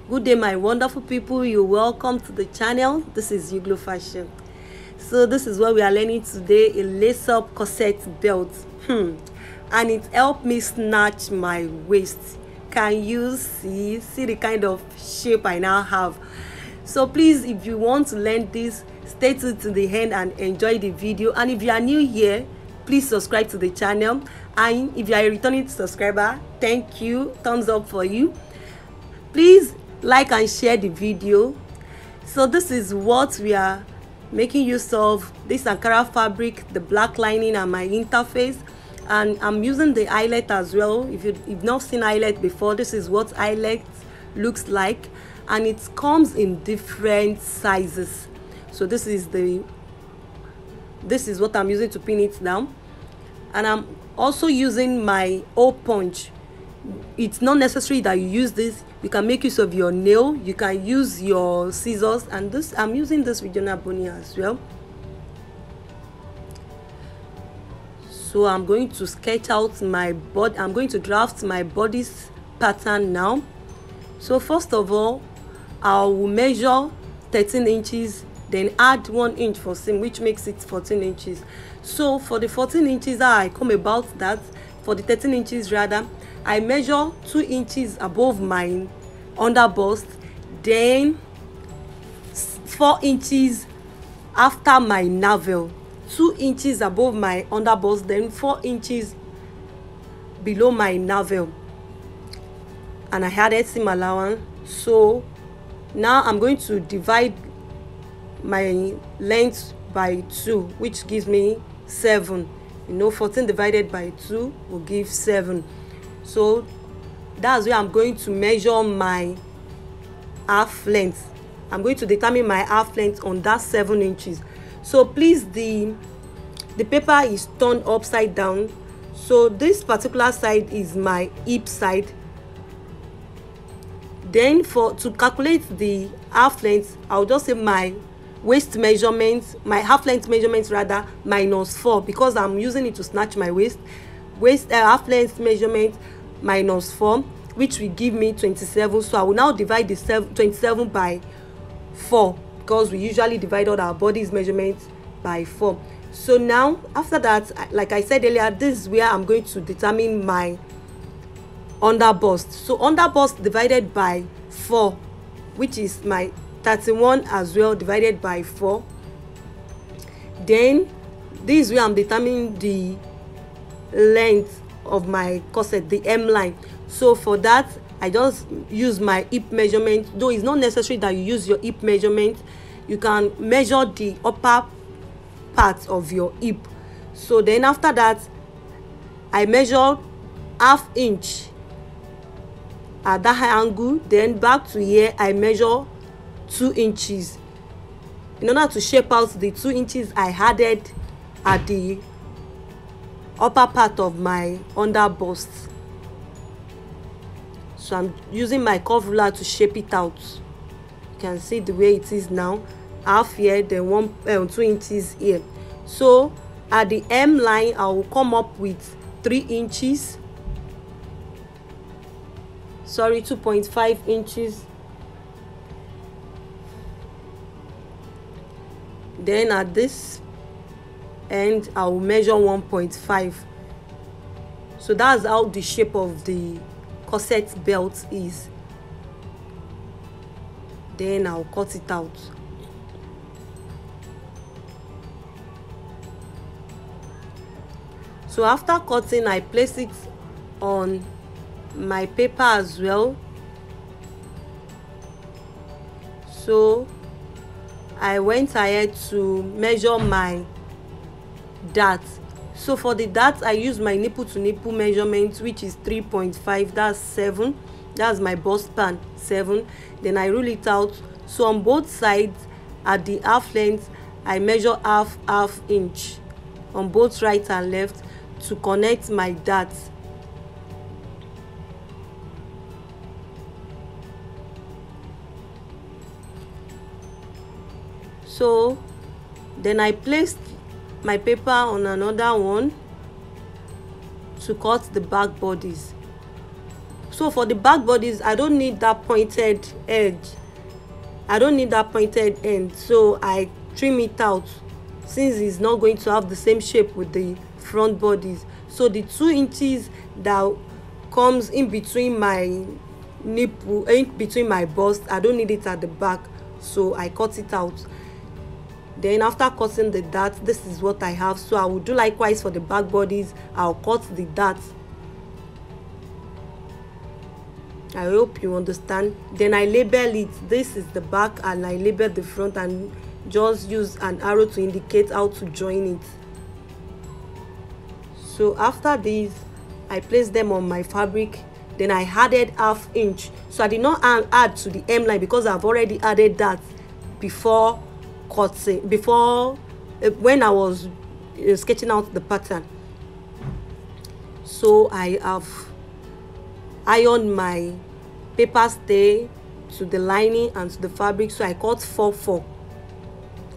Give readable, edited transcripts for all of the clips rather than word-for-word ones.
Good day, my wonderful people. You're welcome to the channel. This is Uglo Fashion. So this is what we are learning today, a lace-up corset belt. And it helped me snatch my waist. Can you see the kind of shape I now have? So please, if you want to learn this, stay tuned to the end and enjoy the video. And if you are new here, please subscribe to the channel. And if you are a returning subscriber, thank you, thumbs up for you. Please like and share the video. So this is what we are making use of, this Ankara fabric, the black lining and my interface, and I'm using the eyelet as well. If you've not seen eyelet before, this is what eyelet looks like, and it comes in different sizes. So this is what I'm using to pin it down, and I'm also using my hole punch. It's not necessary that you use this. You can make use of your nail, you can use your scissors, and this I'm using this regional bony as well. So I'm going to sketch out my body. I'm going to draft my body's pattern now. So first of all, I will measure 13 inches, then add 1 inch for seam, which makes it 14 inches. So for the 14 inches, I come about that. For the 13 inches rather, I measure 2 inches above my under bust, then 4 inches after my navel, 2 inches above my under bust, then 4 inches below my navel, and I added seam allowance. So now I'm going to divide my length by 2, which gives me 7. 14 divided by 2 will give 7. So that's where I'm going to measure my half length. I'm going to determine my half length on that 7 inches. So please, the paper is turned upside down. So this particular side is my hip side. Then to calculate the half length, I'll just say my waist measurement, my half length measurement rather, -4, because I'm using it to snatch my waist. Half length measurement -4, which will give me 27. So I will now divide the 27 by 4, because we usually divide all our body's measurements by 4. So now after that, like I said earlier, this is where I'm going to determine my under bust. So under bust divided by 4, which is my 31 as well, divided by 4. Then this is where I'm determining the length of my corset, the M line. So for that, I just use my hip measurement. Though it's not necessary that you use your hip measurement, you can measure the upper part of your hip. So then after that, I measure ½ inch at that high angle. Then back to here, I measure 2 inches in order to shape out the 2 inches I added at the upper part of my under bust. So I'm using my curve ruler to shape it out. You can see the way it is now, half here, then 2 inches here. So at the M line, I will come up with 3 inches, sorry, 2.5 inches. Then at this end, I will measure 1.5. So that's how the shape of the corset belt is. Then I'll cut it out. So after cutting, I place it on my paper as well. So I went ahead to measure my dart. So for the dart, I use my nipple to nipple measurement, which is 3.5. That's 7. That's my bust span, 7. Then I rule it out. So on both sides, at the half length, I measure half inch on both right and left to connect my dart. So then I placed my paper on another one to cut the back bodies. So for the back bodies, I don't need that pointed edge. I don't need that pointed end, so I trim it out since it's not going to have the same shape with the front bodies. So the 2 inches that comes in between my nipple, in between my bust, I don't need it at the back, so I cut it out. Then after cutting the dart, this is what I have. So I will do likewise for the back bodies. I'll cut the dart. I hope you understand. Then I label it. This is the back, and I label the front and just use an arrow to indicate how to join it. So after this, I placed them on my fabric. Then I added 1/2 inch. So I did not add to the hemline because I've already added that before cutting, when I was sketching out the pattern. So I have ironed my paper stay to the lining and to the fabric, so I cut 4/4.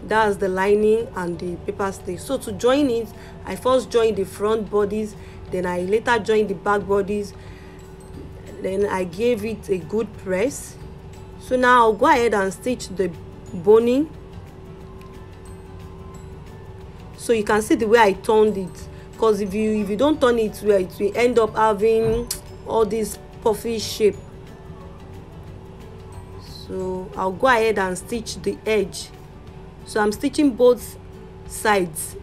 That's the lining and the paper stay. So to join it, I first joined the front bodies, then I later joined the back bodies, then I gave it a good press. So now I'll go ahead and stitch the boning. So you can see the way I turned it, because if you don't turn it well, it will end up having all this puffy shape. So I'll go ahead and stitch the edge. So I'm stitching both sides.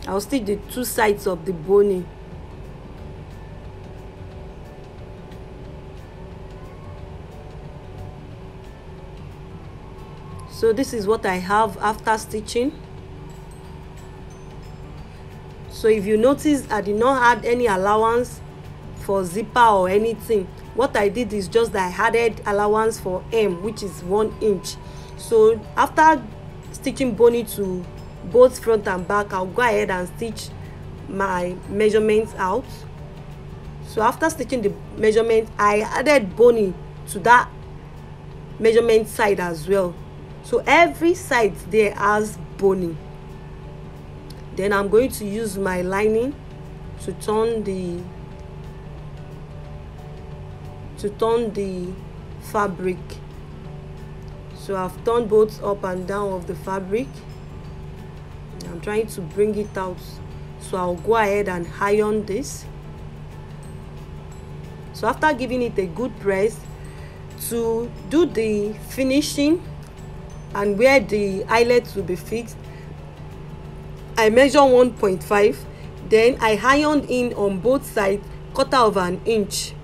I'll stitch the 2 sides of the boning. So this is what I have after stitching. So if you notice, I did not add any allowance for zipper or anything. What I did is just that I added allowance for hem, which is 1 inch. So after stitching boning to both front and back, I'll go ahead and stitch my measurements out. So after stitching the measurement, I added boning to that measurement side as well. So every side there has boning. Then I'm going to use my lining to turn the fabric. So I've turned both up and down of the fabric. I'm trying to bring it out, so I'll go ahead and iron this. So after giving it a good press, to do the finishing and where the eyelet will be fixed, I measure 1.5, then I ironed in on both sides 1/4 inch.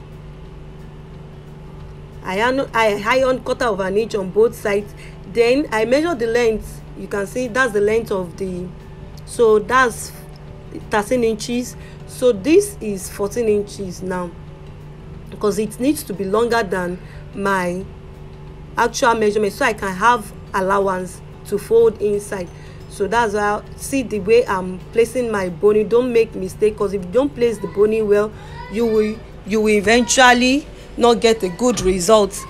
I ironed 1/4 inch on both sides. Then I measure the length. You can see that's the length of the, so that's 13 inches. So this is 14 inches now, because it needs to be longer than my actual measurement, so I can have allowance to fold inside. So that's why, see the way I'm placing my boning. Don't make mistake, because if you don't place the boning well, you will eventually not get a good result.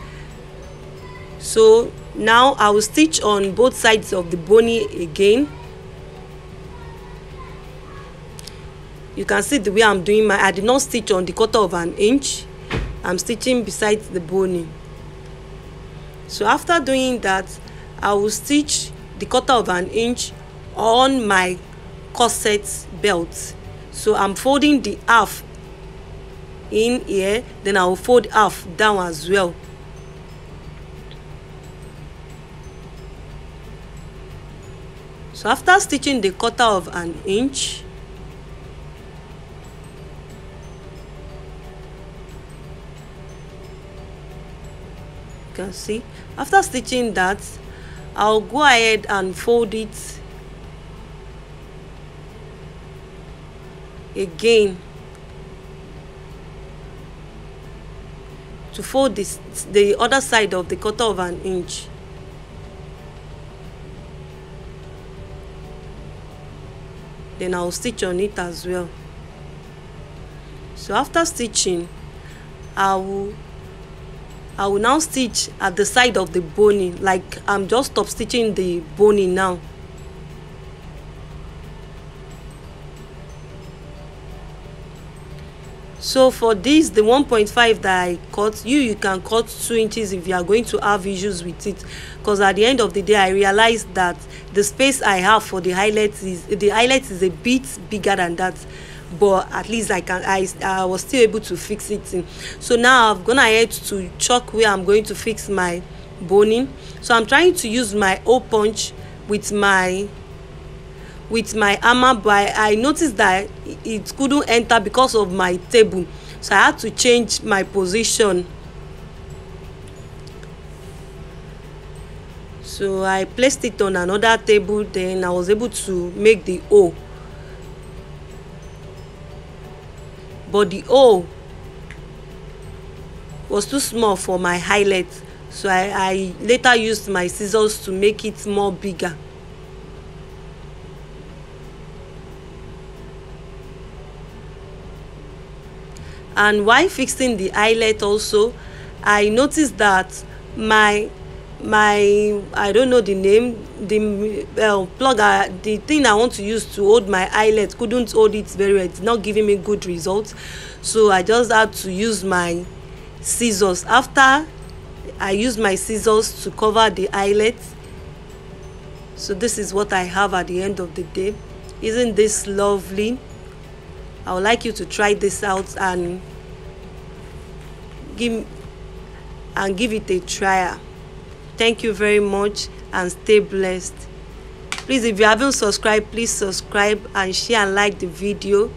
So now I will stitch on both sides of the boning again. You can see the way I'm doing I did not stitch on the 1/4 inch. I'm stitching beside the boning. So after doing that, I will stitch the 1/4 inch on my corset belt. So I'm folding the half in here, then I will fold half down as well. So after stitching the 1/4 inch, you can see, after stitching that, I'll go ahead and fold it again to fold the other side of the 1/4 inch. Then I'll stitch on it as well. So after stitching, I will now stitch at the side of the boning, like I'm just stop stitching the boning now. So for this, the 1.5 that I cut, you can cut 2 inches if you are going to have issues with it, because at the end of the day I realized that the space I have for the highlights is a bit bigger than that, but at least I was still able to fix it in. So now I've gone ahead to chalk where I'm going to fix my boning. So I'm trying to use my hole punch with my hammer, but I noticed that it couldn't enter because of my table, so I had to change my position. So I placed it on another table, then I was able to make the hole, but the hole was too small for my highlight, so I later used my scissors to make it more bigger. And while fixing the eyelet also, I noticed that my I don't know the name, the plug, the thing I want to use to hold my eyelet couldn't hold it very well. It's not giving me good results, so I just had to use my scissors. After I used my scissors to cover the eyelet, so this is what I have at the end of the day. Isn't this lovely? I would like you to try this out and give it a try. Thank you very much and stay blessed. Please, if you haven't subscribed, please subscribe and share and like the video.